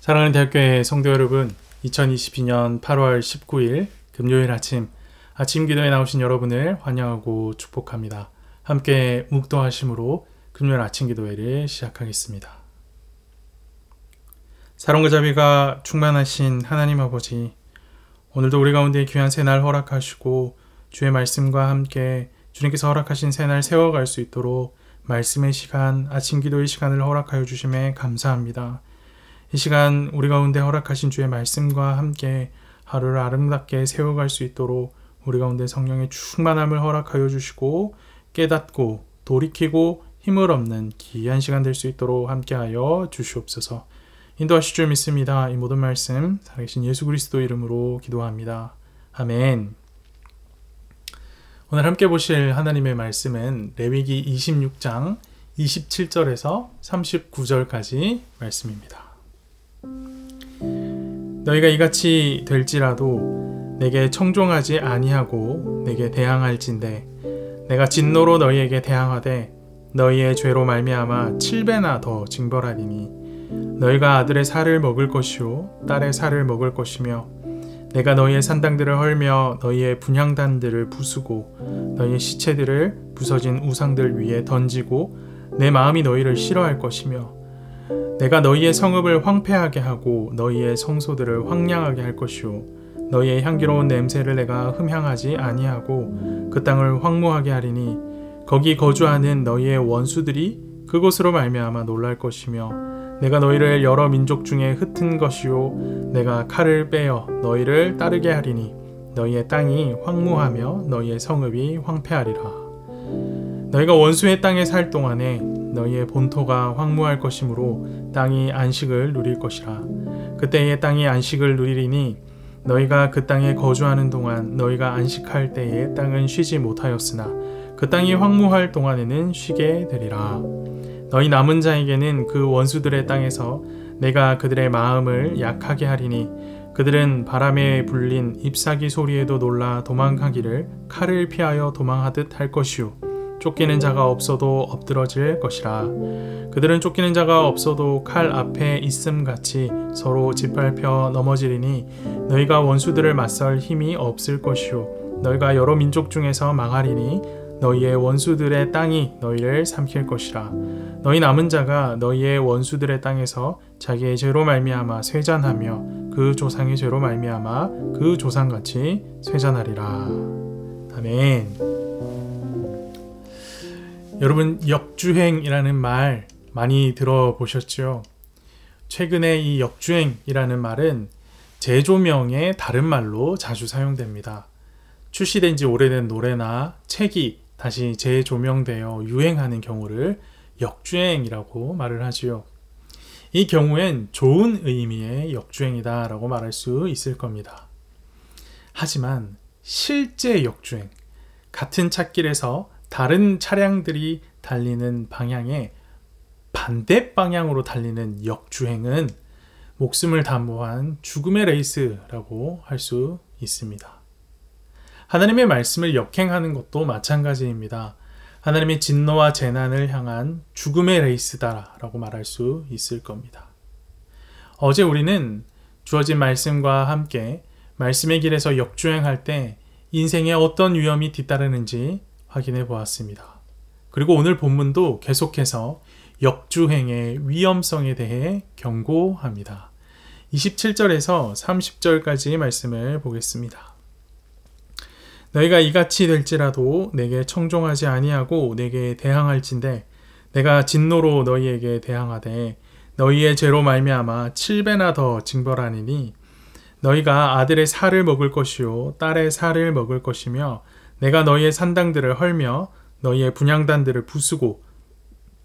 사랑하는 대학교의 성도 여러분, 2022년 8월 19일 금요일 아침 기도에 나오신 여러분을 환영하고 축복합니다. 함께 묵도하심으로 금요일 아침 기도회를 시작하겠습니다. 사랑과 자비가 충만하신 하나님 아버지, 오늘도 우리 가운데 귀한 새날 허락하시고 주의 말씀과 함께 주님께서 허락하신 새날 세워갈 수 있도록 말씀의 시간, 아침 기도의 시간을 허락하여 주심에 감사합니다. 이 시간 우리 가운데 허락하신 주의 말씀과 함께 하루를 아름답게 세워갈 수 있도록 우리 가운데 성령의 충만함을 허락하여 주시고 깨닫고 돌이키고 힘을 얻는 귀한 시간 될 수 있도록 함께하여 주시옵소서. 인도하실 줄 믿습니다. 이 모든 말씀 살아계신 예수 그리스도 이름으로 기도합니다. 아멘. 오늘 함께 보실 하나님의 말씀은 레위기 26장 27절에서 39절까지 말씀입니다. 너희가 이같이 될지라도 내게 청종하지 아니하고 내게 대항할진대 내가 진노로 너희에게 대항하되 너희의 죄로 말미암아 7배나 더 징벌하리니 너희가 아들의 살을 먹을 것이요 딸의 살을 먹을 것이며 내가 너희의 산당들을 헐며 너희의 분향단들을 부수고 너희의 시체들을 부서진 우상들 위에 던지고 내 마음이 너희를 싫어할 것이며 내가 너희의 성읍을 황폐하게 하고 너희의 성소들을 황량하게 할 것이요 너희의 향기로운 냄새를 내가 흠향하지 아니하고 그 땅을 황무하게 하리니 거기 거주하는 너희의 원수들이 그곳으로 말미암아 놀랄 것이며 내가 너희를 여러 민족 중에 흩은 것이요 내가 칼을 빼어 너희를 따르게 하리니 너희의 땅이 황무하며 너희의 성읍이 황폐하리라. 너희가 원수의 땅에 살 동안에 너희의 본토가 황무할 것이므로 땅이 안식을 누릴 것이라. 그때의 땅이 안식을 누리리니 너희가 그 땅에 거주하는 동안 너희가 안식할 때에 땅은 쉬지 못하였으나 그 땅이 황무할 동안에는 쉬게 되리라. 너희 남은 자에게는 그 원수들의 땅에서 내가 그들의 마음을 약하게 하리니 그들은 바람에 불린 잎사귀 소리에도 놀라 도망가기를 칼을 피하여 도망하듯 할 것이요 쫓기는 자가 없어도 엎드러질 것이라. 그들은 쫓기는 자가 없어도 칼 앞에 있음같이 서로 짓밟혀 넘어지리니 너희가 원수들을 맞설 힘이 없을 것이요 너희가 여러 민족 중에서 망하리니 너희의 원수들의 땅이 너희를 삼킬 것이라. 너희 남은 자가 너희의 원수들의 땅에서 자기의 죄로 말미암아 쇠잔하며 그 조상의 죄로 말미암아 그 조상같이 쇠잔하리라. 아멘. 여러분, 역주행이라는 말 많이 들어보셨죠? 최근에 이 역주행이라는 말은 재조명의 다른 말로 자주 사용됩니다. 출시된 지 오래된 노래나 책이 다시 재조명되어 유행하는 경우를 역주행이라고 말을 하지요. 이 경우엔 좋은 의미의 역주행이다 라고 말할 수 있을 겁니다. 하지만 실제 역주행, 같은 찻길에서 다른 차량들이 달리는 방향에 반대 방향으로 달리는 역주행은 목숨을 담보한 죽음의 레이스라고 할 수 있습니다. 하나님의 말씀을 역행하는 것도 마찬가지입니다. 하나님의 진노와 재난을 향한 죽음의 레이스다라고 말할 수 있을 겁니다. 어제 우리는 주어진 말씀과 함께 말씀의 길에서 역주행할 때 인생에 어떤 위험이 뒤따르는지 확인해 보았습니다. 그리고 오늘 본문도 계속해서 역주행의 위험성에 대해 경고합니다. 27절에서 30절까지 말씀을 보겠습니다. 너희가 이같이 될지라도 내게 청종하지 아니하고 내게 대항할진대 내가 진노로 너희에게 대항하되 너희의 죄로 말미암아 7배나 더 징벌하니니 너희가 아들의 살을 먹을 것이요 딸의 살을 먹을 것이며 내가 너희의 산당들을 헐며 너희의 분향단들을 부수고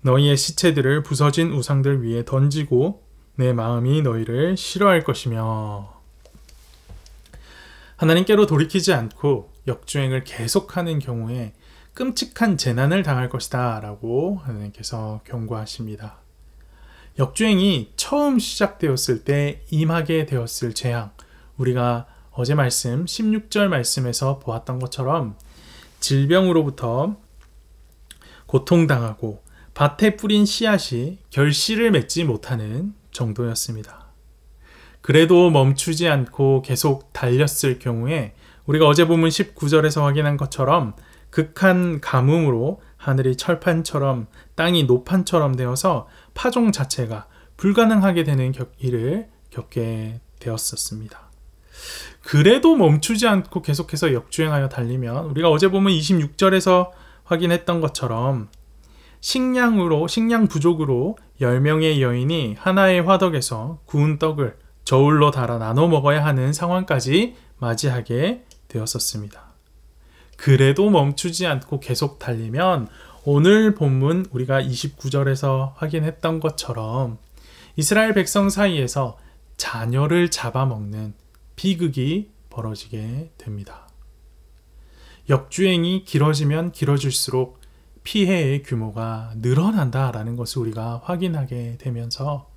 너희의 시체들을 부서진 우상들 위에 던지고 내 마음이 너희를 싫어할 것이며. 하나님께로 돌이키지 않고 역주행을 계속하는 경우에 끔찍한 재난을 당할 것이다 라고 하나님께서 경고하십니다. 역주행이 처음 시작되었을 때 임하게 되었을 재앙, 우리가 어제 말씀 16절 말씀에서 보았던 것처럼 질병으로부터 고통당하고 밭에 뿌린 씨앗이 결실을 맺지 못하는 정도였습니다. 그래도 멈추지 않고 계속 달렸을 경우에 우리가 어제 본문 19절에서 확인한 것처럼 극한 가뭄으로 하늘이 철판처럼 땅이 노판처럼 되어서 파종 자체가 불가능하게 되는 일을 겪게 되었었습니다. 그래도 멈추지 않고 계속해서 역주행하여 달리면 우리가 어제 보면 26절에서 확인했던 것처럼 식량 부족으로 10명의 여인이 하나의 화덕에서 구운 떡을 저울로 달아 나눠 먹어야 하는 상황까지 맞이하게 되었었습니다. 그래도 멈추지 않고 계속 달리면 오늘 본문 우리가 29절에서 확인했던 것처럼 이스라엘 백성 사이에서 자녀를 잡아먹는 비극이 벌어지게 됩니다. 역주행이 길어지면 길어질수록 피해의 규모가 늘어난다라는 것을 우리가 확인하게 되면서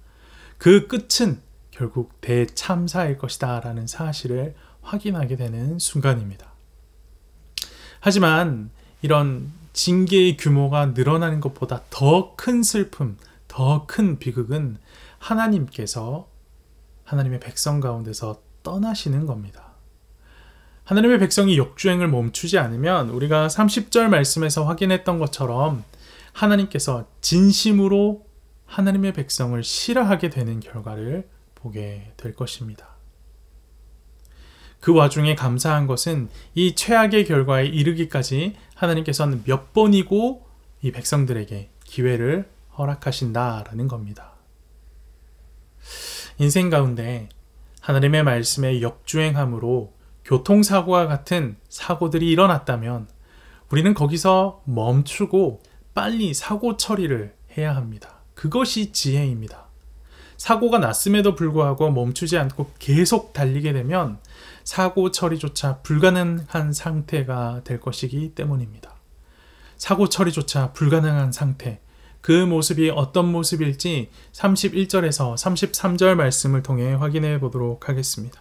그 끝은 결국 대참사일 것이다 라는 사실을 확인하게 되는 순간입니다. 하지만 이런 징계의 규모가 늘어나는 것보다 더 큰 슬픔, 더 큰 비극은 하나님께서 하나님의 백성 가운데서 떠나시는 겁니다. 하나님의 백성이 역주행을 멈추지 않으면 우리가 30절 말씀에서 확인했던 것처럼 하나님께서 진심으로 하나님의 백성을 싫어하게 되는 결과를 보게 될 것입니다. 그 와중에 감사한 것은 이 최악의 결과에 이르기까지 하나님께서는 몇 번이고 이 백성들에게 기회를 허락하신다라는 겁니다. 인생 가운데 하나님의 말씀에 역주행함으로 교통사고와 같은 사고들이 일어났다면 우리는 거기서 멈추고 빨리 사고 처리를 해야 합니다. 그것이 지혜입니다. 사고가 났음에도 불구하고 멈추지 않고 계속 달리게 되면 사고 처리조차 불가능한 상태가 될 것이기 때문입니다. 사고 처리조차 불가능한 상태, 그 모습이 어떤 모습일지 31절에서 33절 말씀을 통해 확인해 보도록 하겠습니다.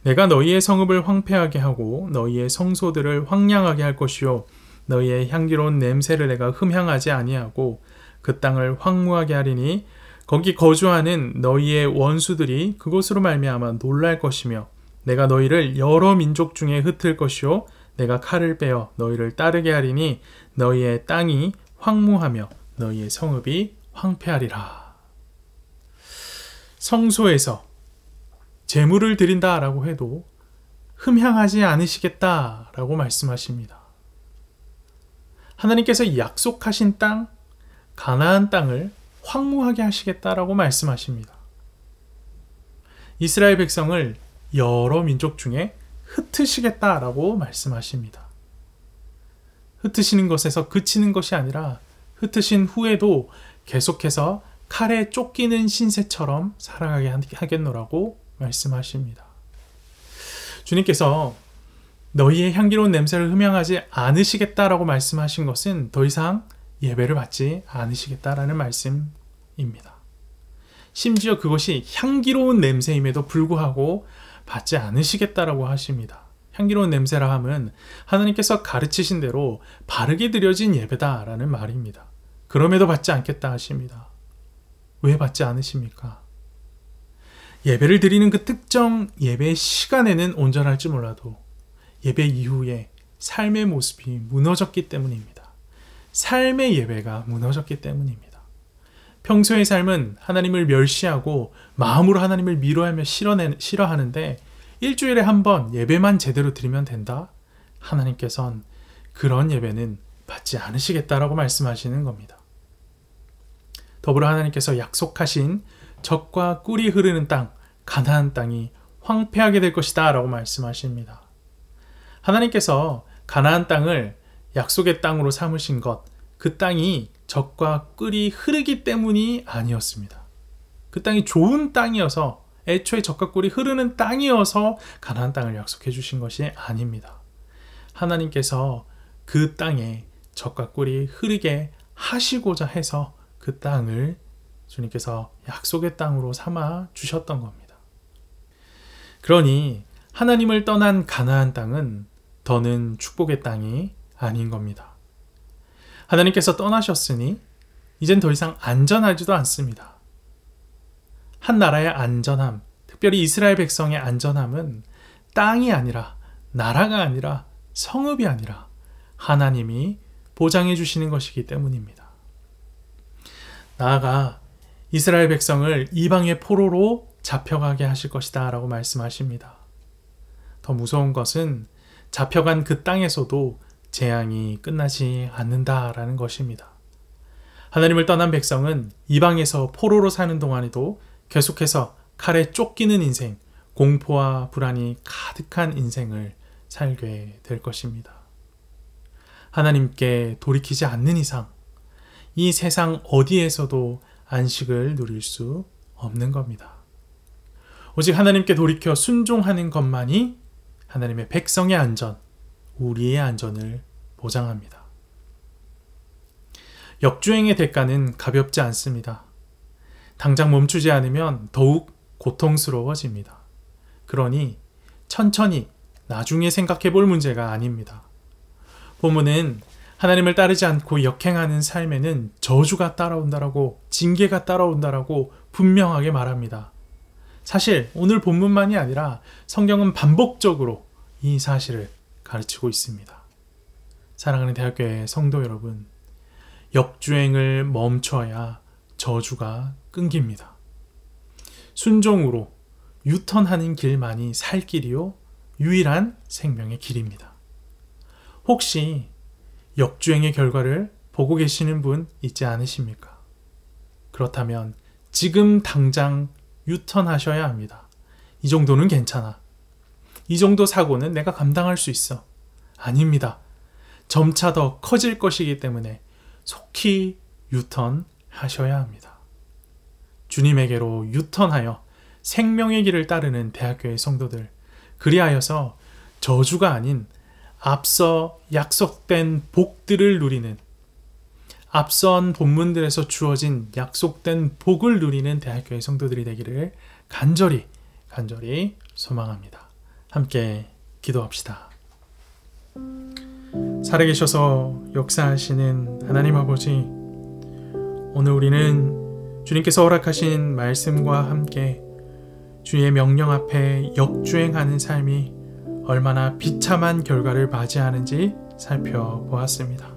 내가 너희의 성읍을 황폐하게 하고 너희의 성소들을 황량하게 할 것이요 너희의 향기로운 냄새를 내가 흠향하지 아니하고 그 땅을 황무하게 하리니 거기 거주하는 너희의 원수들이 그곳으로 말미암아 놀랄 것이며 내가 너희를 여러 민족 중에 흩을 것이요 내가 칼을 빼어 너희를 따르게 하리니 너희의 땅이 황무하며 너희의 성읍이 황폐하리라. 성소에서 제물을 드린다라고 해도 흠향하지 않으시겠다라고 말씀하십니다. 하나님께서 약속하신 땅, 가나안 땅을 황무하게 하시겠다라고 말씀하십니다. 이스라엘 백성을 여러 민족 중에 흩으시겠다라고 말씀하십니다. 흩으시는 것에서 그치는 것이 아니라 흩으신 후에도 계속해서 칼에 쫓기는 신세처럼 살아가게 하겠노라고 말씀하십니다. 주님께서 너희의 향기로운 냄새를 흠향하지 않으시겠다라고 말씀하신 것은 더 이상 예배를 받지 않으시겠다라는 말씀입니다. 심지어 그것이 향기로운 냄새임에도 불구하고 받지 않으시겠다라고 하십니다. 향기로운 냄새라 함은 하나님께서 가르치신 대로 바르게 드려진 예배다라는 말입니다. 그럼에도 받지 않겠다 하십니다. 왜 받지 않으십니까? 예배를 드리는 그 특정 예배의 시간에는 온전할지 몰라도 예배 이후에 삶의 모습이 무너졌기 때문입니다. 삶의 예배가 무너졌기 때문입니다. 평소의 삶은 하나님을 멸시하고 마음으로 하나님을 미워하며 싫어하는데 일주일에 한 번 예배만 제대로 드리면 된다? 하나님께서는 그런 예배는 받지 않으시겠다라고 말씀하시는 겁니다. 더불어 하나님께서 약속하신 젖과 꿀이 흐르는 땅, 가나안 땅이 황폐하게 될 것이다 라고 말씀하십니다. 하나님께서 가나안 땅을 약속의 땅으로 삼으신 것, 그 땅이 젖과 꿀이 흐르기 때문이 아니었습니다. 그 땅이 좋은 땅이어서 애초에 젖과 꿀이 흐르는 땅이어서 가나안 땅을 약속해 주신 것이 아닙니다. 하나님께서 그 땅에 젖과 꿀이 흐르게 하시고자 해서 그 땅을 주님께서 약속의 땅으로 삼아 주셨던 겁니다. 그러니 하나님을 떠난 가나안 땅은 더는 축복의 땅이 아닌 겁니다. 하나님께서 떠나셨으니 이젠 더 이상 안전하지도 않습니다. 한 나라의 안전함, 특별히 이스라엘 백성의 안전함은 땅이 아니라, 나라가 아니라, 성읍이 아니라 하나님이 보장해 주시는 것이기 때문입니다. 나아가 이스라엘 백성을 이방의 포로로 잡혀가게 하실 것이다 라고 말씀하십니다. 더 무서운 것은 잡혀간 그 땅에서도 재앙이 끝나지 않는다라는 것입니다. 하나님을 떠난 백성은 이방에서 포로로 사는 동안에도 계속해서 칼에 쫓기는 인생, 공포와 불안이 가득한 인생을 살게 될 것입니다. 하나님께 돌이키지 않는 이상 이 세상 어디에서도 안식을 누릴 수 없는 겁니다. 오직 하나님께 돌이켜 순종하는 것만이 하나님의 백성의 안전, 우리의 안전을 보장합니다. 역주행의 대가는 가볍지 않습니다. 당장 멈추지 않으면 더욱 고통스러워집니다. 그러니 천천히 나중에 생각해 볼 문제가 아닙니다. 본문은 하나님을 따르지 않고 역행하는 삶에는 저주가 따라온다라고, 징계가 따라온다라고 분명하게 말합니다. 사실 오늘 본문만이 아니라 성경은 반복적으로 이 사실을 가르치고 있습니다. 사랑하는 대학교의 성도 여러분, 역주행을 멈춰야 저주가 끊깁니다. 순종으로 유턴하는 길만이 살 길이요 유일한 생명의 길입니다. 혹시 역주행의 결과를 보고 계시는 분 있지 않으십니까? 그렇다면 지금 당장 유턴하셔야 합니다. 이 정도는 괜찮아. 이 정도 사고는 내가 감당할 수 있어. 아닙니다. 점차 더 커질 것이기 때문에 속히 유턴하셔야 합니다. 주님에게로 유턴하여 생명의 길을 따르는 대학교의 성도들, 그리하여서 저주가 아닌 앞서 약속된 복들을 누리는, 앞선 본문들에서 주어진 약속된 복을 누리는 대학교의 성도들이 되기를 간절히 소망합니다. 함께 기도합시다. 살아계셔서 역사하시는 하나님 아버지, 오늘 우리는 주님께서 허락하신 말씀과 함께 주의 명령 앞에 역주행하는 삶이 얼마나 비참한 결과를 맞이하는지 살펴보았습니다.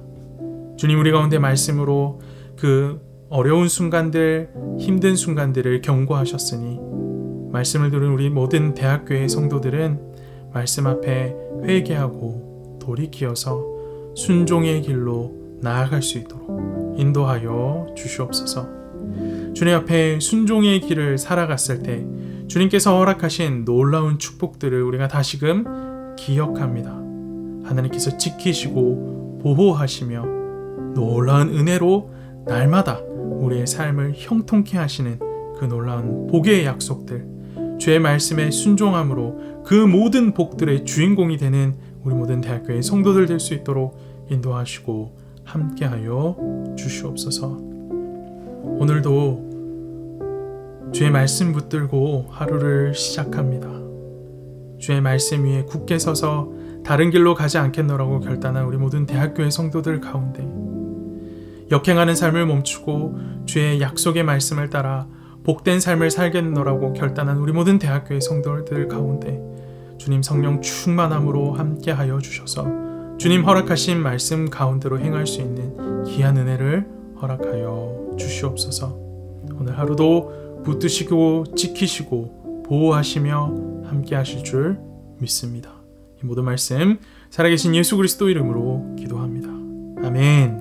주님, 우리 가운데 말씀으로 그 어려운 순간들, 힘든 순간들을 경고하셨으니 말씀을 들은 우리 모든 대학교의 성도들은 말씀 앞에 회개하고 돌이키어서 순종의 길로 나아갈 수 있도록 인도하여 주시옵소서. 주님 앞에 순종의 길을 살아갔을 때 주님께서 허락하신 놀라운 축복들을 우리가 다시금 기억합니다. 하나님께서 지키시고 보호하시며 놀라운 은혜로 날마다 우리의 삶을 형통케 하시는 그 놀라운 복의 약속들, 주의 말씀에 순종함으로 그 모든 복들의 주인공이 되는 우리 모든 대학교의 성도들 될 수 있도록 인도하시고 함께하여 주시옵소서. 오늘도 주의 말씀 붙들고 하루를 시작합니다. 주의 말씀 위에 굳게 서서 다른 길로 가지 않겠노라고 결단한 우리 모든 대학교의 성도들 가운데 역행하는 삶을 멈추고 주의 약속의 말씀을 따라 복된 삶을 살겠노라고 결단한 우리 모든 대학교의 성도들 가운데 주님 성령 충만함으로 함께하여 주셔서 주님 허락하신 말씀 가운데로 행할 수 있는 귀한 은혜를 허락하여 주시옵소서. 오늘 하루도 붙드시고 지키시고 보호하시며 함께 하실 줄 믿습니다. 이 모든 말씀 살아계신 예수 그리스도 이름으로 기도합니다. 아멘.